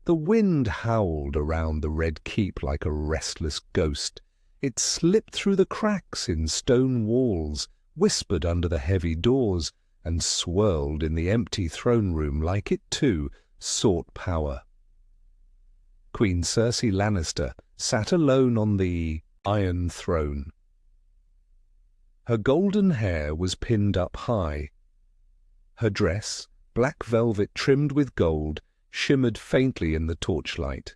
The wind howled around the red keep like a restless ghost. It slipped through the cracks in stone walls, whispered under the heavy doors, and swirled in the empty throne room like it, too, sought power. Queen Cersei Lannister sat alone on the Iron Throne. Her golden hair was pinned up high. Her dress, black velvet trimmed with gold, shimmered faintly in the torchlight.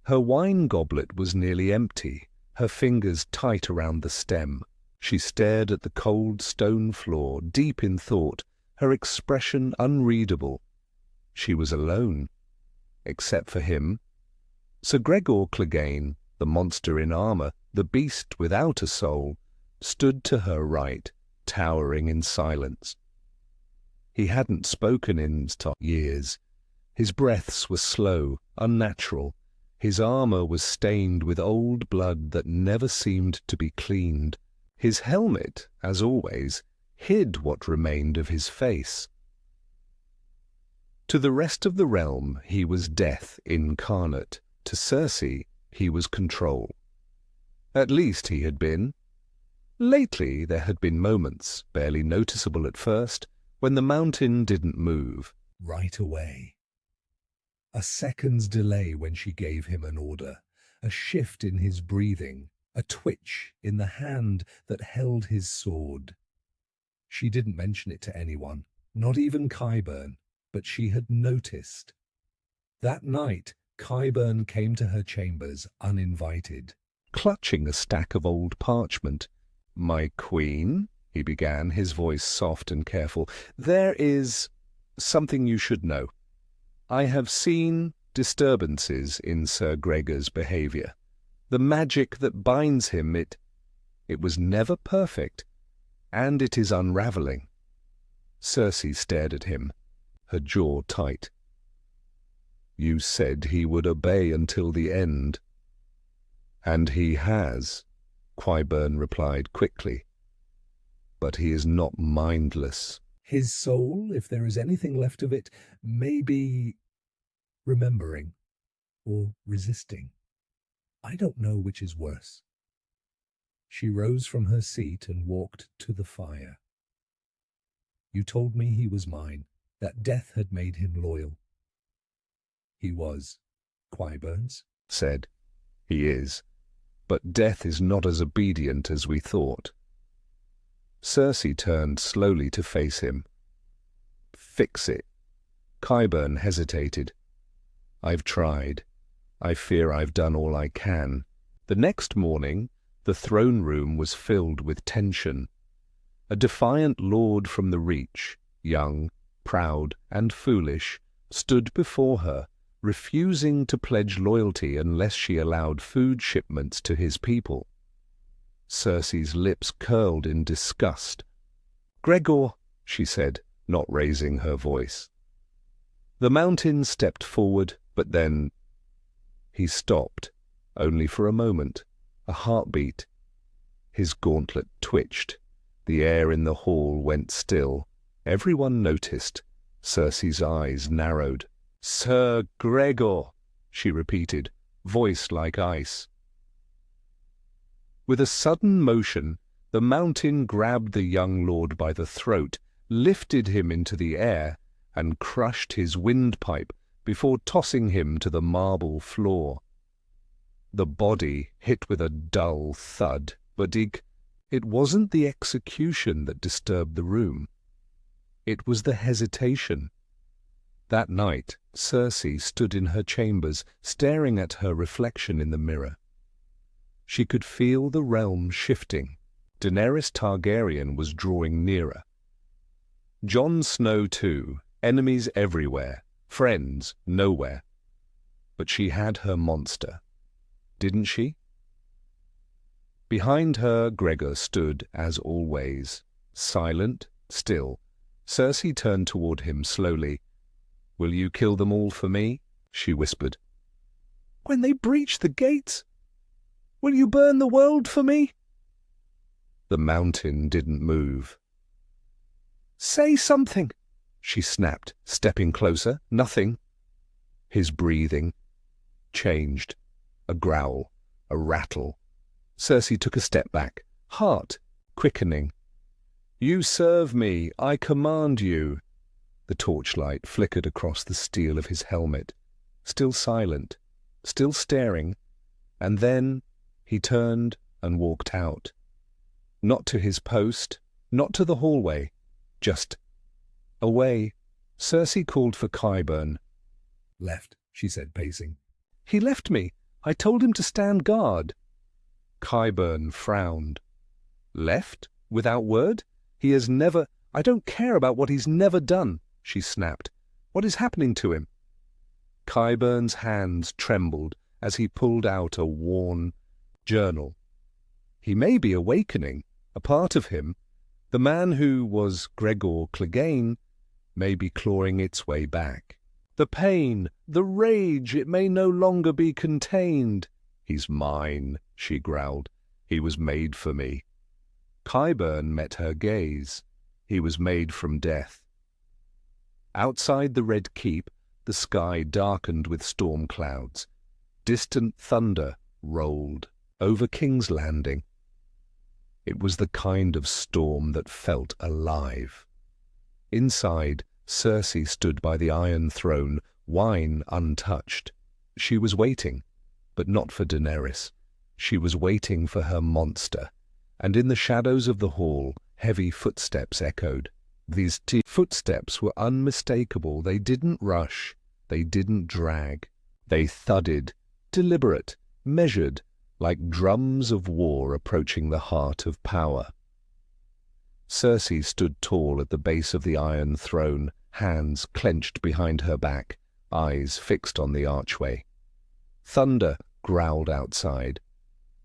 Her wine goblet was nearly empty, her fingers tight around the stem. She stared at the cold stone floor, deep in thought, her expression unreadable. She was alone, except for him. Sir Gregor Clegane, the monster in armour, the beast without a soul, stood to her right, towering in silence. He hadn't spoken in years. His breaths were slow, unnatural. His armour was stained with old blood that never seemed to be cleaned. His helmet, as always, hid what remained of his face. To the rest of the realm he was death incarnate. To Cersei he was control. At least he had been. Lately there had been moments, barely noticeable at first, when the mountain didn't move. Right away. A second's delay when she gave him an order, a shift in his breathing, a twitch in the hand that held his sword. She didn't mention it to anyone, not even Qyburn, but she had noticed. That night, Qyburn came to her chambers uninvited, clutching a stack of old parchment. "My queen," he began, his voice soft and careful, "there is something you should know. I have seen disturbances in Sir Gregor's behaviour. The magic that binds him, it was never perfect, and it is unraveling." Cersei stared at him, her jaw tight. "You said he would obey until the end." "And he has," Qyburn replied quickly. "But he is not mindless. His soul, if there is anything left of it, may be remembering or resisting. I don't know which is worse." She rose from her seat and walked to the fire. "You told me he was mine, that death had made him loyal." "He was," Qyburn said. "He is. But death is not as obedient as we thought." Cersei turned slowly to face him. "Fix it." Qyburn hesitated. "I've tried. I fear I've done all I can." The next morning, the throne room was filled with tension. A defiant lord from the Reach, young, proud, and foolish, stood before her, refusing to pledge loyalty unless she allowed food shipments to his people. Cersei's lips curled in disgust. "Gregor," she said, not raising her voice. The mountain stepped forward, but then he stopped, only for a moment, a heartbeat. His gauntlet twitched. The air in the hall went still. Everyone noticed. Cersei's eyes narrowed. "Sir Gregor," she repeated, voice like ice. With a sudden motion, the mountain grabbed the young lord by the throat, lifted him into the air, and crushed his windpipe before tossing him to the marble floor. The body hit with a dull thud, but it wasn't the execution that disturbed the room. It was the hesitation. That night, Cersei stood in her chambers, staring at her reflection in the mirror. She could feel the realm shifting. Daenerys Targaryen was drawing nearer. Jon Snow too, enemies everywhere, friends nowhere. But she had her monster, didn't she? Behind her, Gregor stood, as always, silent, still. Cersei turned toward him slowly. "Will you kill them all for me?" she whispered. "When they breach the gates? Will you burn the world for me?" The mountain didn't move. "Say something," she snapped, stepping closer. "Nothing." His breathing changed. A growl, a rattle. Cersei took a step back, heart quickening. "You serve me, I command you." The torchlight flickered across the steel of his helmet, still silent, still staring, and then he turned and walked out. Not to his post, not to the hallway, just away. Cersei called for Qyburn. "Left," she said, pacing. "He left me. I told him to stand guard." Qyburn frowned. "Left? Without word? He has never— I don't care about what he's never done," she snapped. "What is happening to him?" Qyburn's hands trembled as he pulled out a worn journal. He may be awakening. A part of him, the man who was Gregor Clegane, may be clawing its way back. The pain, the rage, it may no longer be contained. "He's mine," she growled. "He was made for me." Qyburn met her gaze. He was made from death. Outside the Red Keep, the sky darkened with storm clouds. Distant thunder rolled over King's Landing. It was the kind of storm that felt alive. Inside, Cersei stood by the Iron Throne, wine untouched. She was waiting, but not for Daenerys. She was waiting for her monster, and in the shadows of the hall, heavy footsteps echoed. These footsteps were unmistakable. They didn't rush. They didn't drag. They thudded, deliberate, measured, like drums of war approaching the heart of power. Cersei stood tall at the base of the Iron Throne, hands clenched behind her back, eyes fixed on the archway. Thunder growled outside.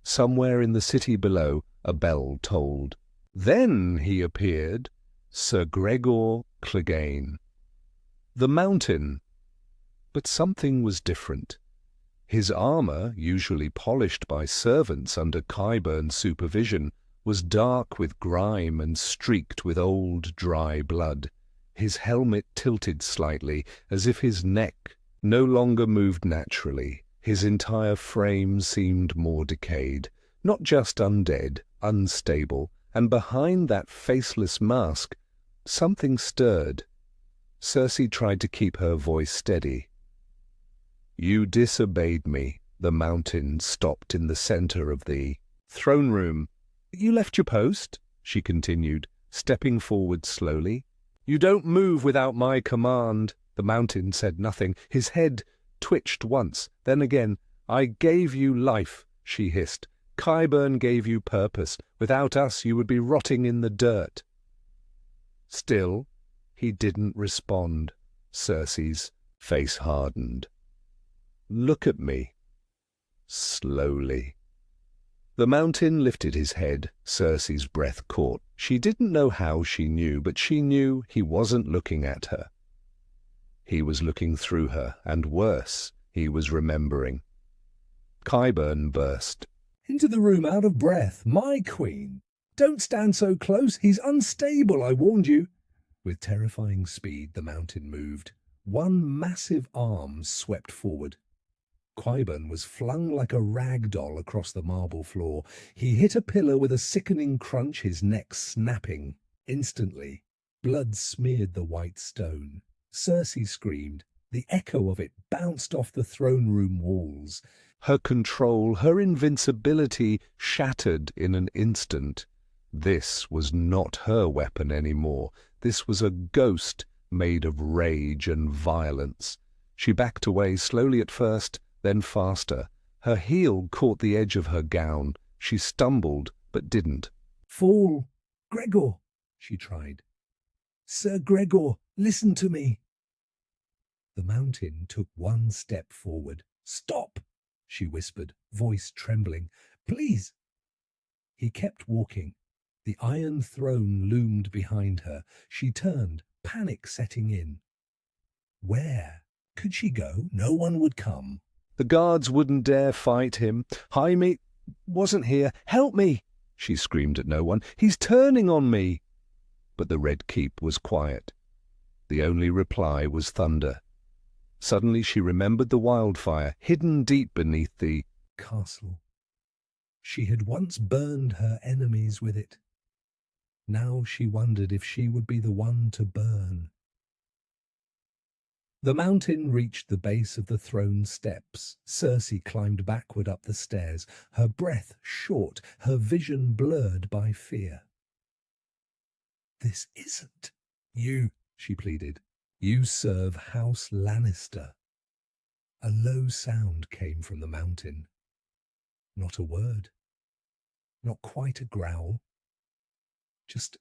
Somewhere in the city below, a bell tolled. Then he appeared, Sir Gregor Clegane. The Mountain. But something was different. His armor, usually polished by servants under Qyburn's supervision, was dark with grime and streaked with old, dry blood. His helmet tilted slightly, as if his neck no longer moved naturally. His entire frame seemed more decayed, not just undead, unstable, and behind that faceless mask, something stirred. Cersei tried to keep her voice steady. "You disobeyed me." The Mountain stopped in the center of the throne room. "You left your post," she continued, stepping forward slowly. "You don't move without my command." The Mountain said nothing. His head twitched once, then again. "I gave you life," she hissed. "Qyburn gave you purpose. Without us you would be rotting in the dirt." Still, he didn't respond. Cersei's face hardened. "Look at me." Slowly. The Mountain lifted his head. Cersei's breath caught. She didn't know how she knew, but she knew he wasn't looking at her. He was looking through her, and worse, he was remembering. Qyburn burst. "Into the room out of breath, my queen! Don't stand so close, he's unstable, I warned you." With terrifying speed, the Mountain moved. One massive arm swept forward. Qyburn was flung like a rag doll across the marble floor. He hit a pillar with a sickening crunch, his neck snapping. Instantly, blood smeared the white stone. Cersei screamed. The echo of it bounced off the throne room walls. Her control, her invincibility shattered in an instant. This was not her weapon anymore. This was a ghost made of rage and violence. She backed away slowly at first, then faster. Her heel caught the edge of her gown. She stumbled, but didn't. "Fall, Gregor," she tried. "Sir Gregor, listen to me." The Mountain took one step forward. "Stop," she whispered, voice trembling. "Please." He kept walking. The Iron Throne loomed behind her. She turned, panic setting in. Where could she go? No one would come. The guards wouldn't dare fight him. "Jaime wasn't here. Help me!" she screamed at no one. "He's turning on me!" But the Red Keep was quiet. The only reply was thunder. Suddenly she remembered the wildfire hidden deep beneath the castle. She had once burned her enemies with it. Now she wondered if she would be the one to burn. The mountain reached the base of the throne steps. Cersei climbed backward up the stairs, her breath short, her vision blurred by fear. "This isn't you," she pleaded. "You serve House Lannister." A low sound came from the mountain. Not a word. Not quite a growl. Just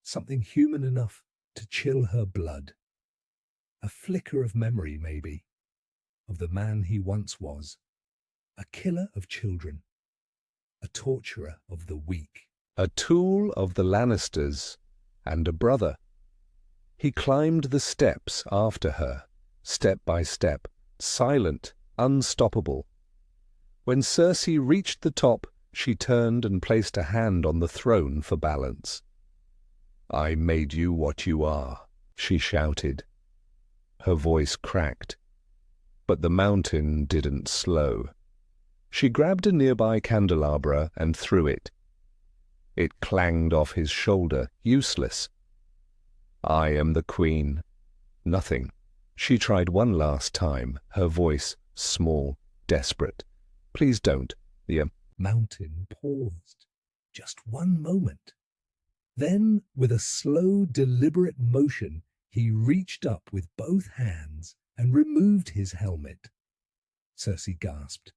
something human enough to chill her blood. A flicker of memory, maybe, of the man he once was. A killer of children. A torturer of the weak. a tool of the Lannisters and a brother. He climbed the steps after her, step by step, silent, unstoppable. When Cersei reached the top, she turned and placed a hand on the throne for balance. "I made you what you are," she shouted. Her voice cracked, but the mountain didn't slow. She grabbed a nearby candelabra and threw it. It clanged off his shoulder, useless. "I am the queen." Nothing. She tried one last time, her voice small, desperate. "Please don't." The mountain paused. Just one moment. Then, with a slow, deliberate motion, he reached up with both hands and removed his helmet. Cersei gasped.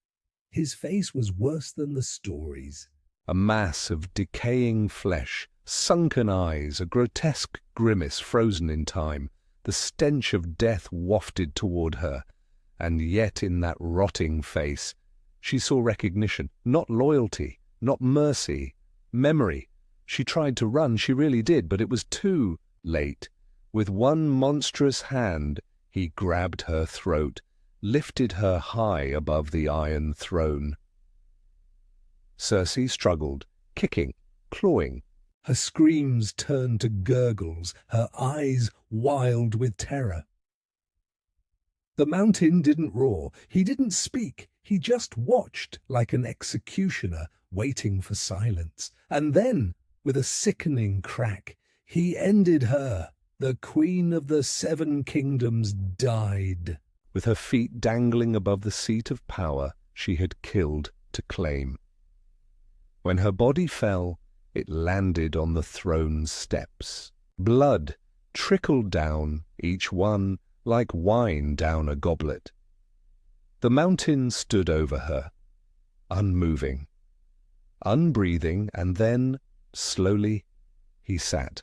His face was worse than the stories. A mass of decaying flesh, sunken eyes, a grotesque grimace frozen in time, the stench of death wafted toward her. And yet in that rotting face, she saw recognition, not loyalty, not mercy, memory. She tried to run, she really did, but it was too late. With one monstrous hand, he grabbed her throat, lifted her high above the iron throne. Cersei struggled, kicking, clawing. Her screams turned to gurgles, her eyes wild with terror. The mountain didn't roar, he didn't speak, he just watched like an executioner waiting for silence. And then, with a sickening crack, he ended her. The Queen of the Seven Kingdoms died. With her feet dangling above the seat of power she had killed to claim. When her body fell, it landed on the throne's steps. Blood trickled down, each one like wine down a goblet. The mountain stood over her, unmoving, unbreathing, and then, slowly, he sat.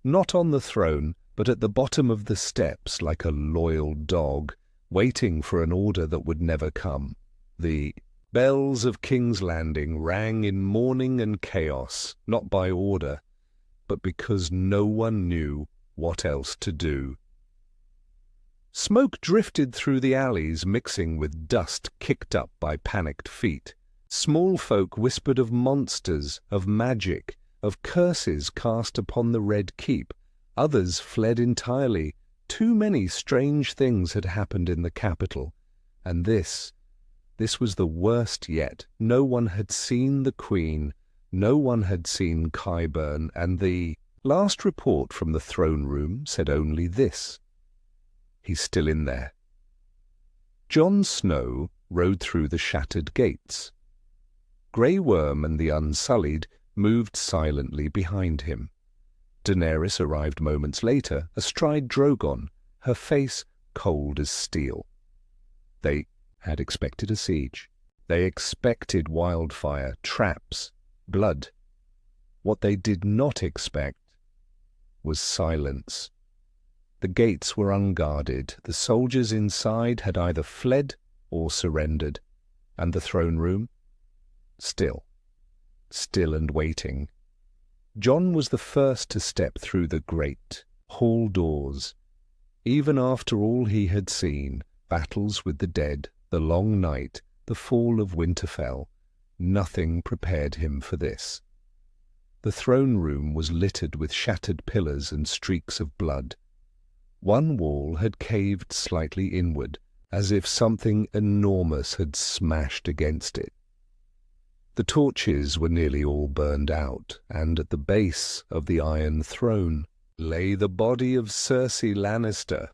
Not on the throne, but at the bottom of the steps like a loyal dog, waiting for an order that would never come. The bells of King's Landing rang in mourning and chaos, not by order, but because no one knew what else to do. Smoke drifted through the alleys, mixing with dust kicked up by panicked feet. Small folk whispered of monsters, of magic, of curses cast upon the Red Keep. Others fled entirely. Too many strange things had happened in the capital, and this was the worst yet. No one had seen the Queen, no one had seen Qyburn, and the last report from the throne room said only this: "He's still in there." Jon Snow rode through the shattered gates. Grey Worm and the Unsullied moved silently behind him. Daenerys arrived moments later, astride Drogon, her face cold as steel. They had expected a siege. They expected wildfire, traps, blood. What they did not expect was silence. The gates were unguarded. The soldiers inside had either fled or surrendered, and the throne room, still and waiting. Jon was the first to step through the great hall doors. Even after all he had seen, battles with the dead, the long night, the fall of Winterfell, nothing prepared him for this. The throne room was littered with shattered pillars and streaks of blood. One wall had caved slightly inward, as if something enormous had smashed against it. The torches were nearly all burned out, and at the base of the Iron Throne lay the body of Cersei Lannister.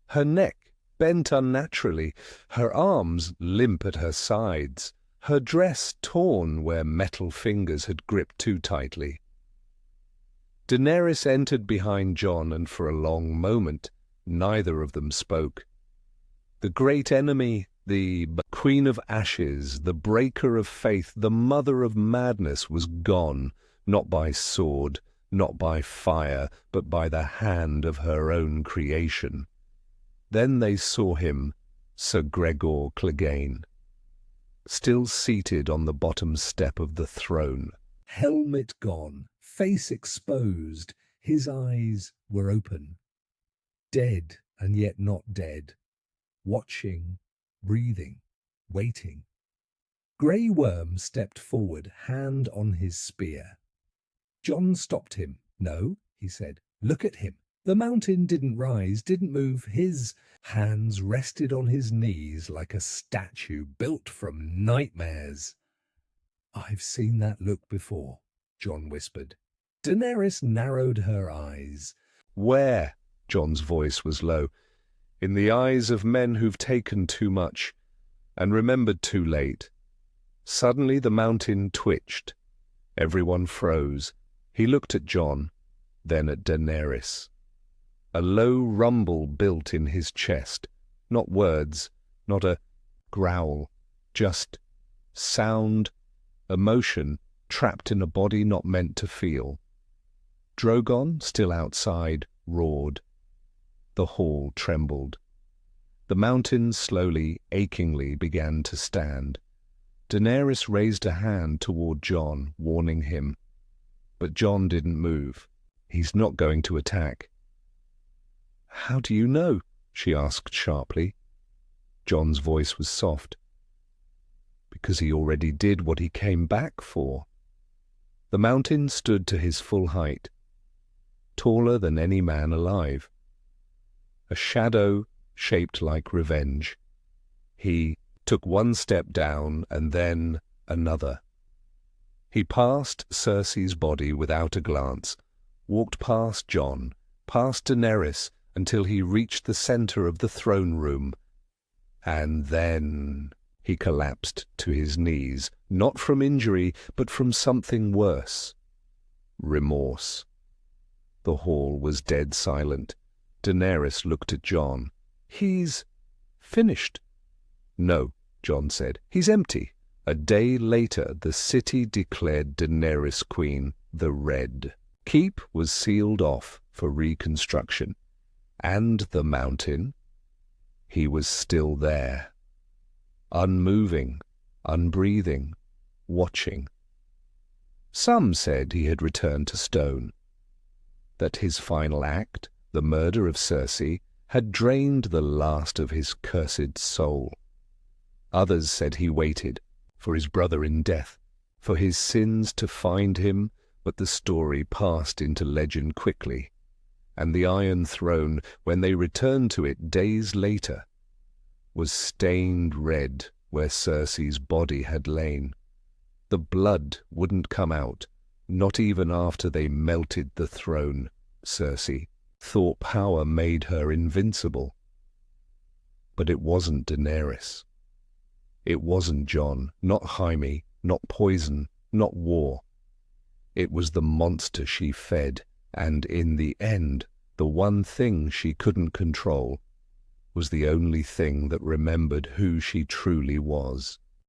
Her neck bent unnaturally, her arms limp at her sides, her dress torn where metal fingers had gripped too tightly. Daenerys entered behind Jon, and for a long moment neither of them spoke. The great enemy, the Queen of Ashes, the breaker of faith, the mother of madness, was gone, not by sword, not by fire, but by the hand of her own creation. Then they saw him, Sir Gregor Clegane, still seated on the bottom step of the throne. Helmet gone, face exposed, his eyes were open. Dead and yet not dead. Watching, breathing, waiting. Grey Worm stepped forward, hand on his spear. Jon stopped him. "No," he said. "Look at him." The mountain didn't rise, didn't move. His hands rested on his knees like a statue built from nightmares. "I've seen that look before," Jon whispered. Daenerys narrowed her eyes. "Where?" Jon's voice was low. "In the eyes of men who've taken too much and remembered too late." Suddenly the mountain twitched. Everyone froze. He looked at Jon, then at Daenerys. A low rumble built in his chest. Not words, not a growl, just sound, emotion trapped in a body not meant to feel. Drogon, still outside, roared. The hall trembled. The mountain slowly, achingly began to stand. Daenerys raised a hand toward Jon, warning him. But Jon didn't move. "He's not going to attack." "How do you know?" she asked sharply. Jon's voice was soft. "Because he already did what he came back for." The mountain stood to his full height, taller than any man alive. A shadow shaped like revenge. He took one step down and then another. He passed Cersei's body without a glance, walked past Jon, past Daenerys, until he reached the center of the throne room. And then he collapsed to his knees, not from injury, but from something worse. Remorse. The hall was dead silent. Daenerys looked at Jon. "He's finished." "No," Jon said. "He's empty." A day later, the city declared Daenerys queen, the Red. Keep was sealed off for reconstruction. And the mountain? He was still there. Unmoving, unbreathing, watching. Some said he had returned to stone. That his final act, the murder of Cersei, had drained the last of his cursed soul. Others said he waited for his brother in death, for his sins to find him, but the story passed into legend quickly, and the Iron Throne, when they returned to it days later, was stained red where Cersei's body had lain. The blood wouldn't come out, not even after they melted the throne. Cersei thought power made her invincible. But it wasn't Daenerys. It wasn't Jon, not Jaime, not poison, not war. It was the monster she fed, and in the end, the one thing she couldn't control was the only thing that remembered who she truly was.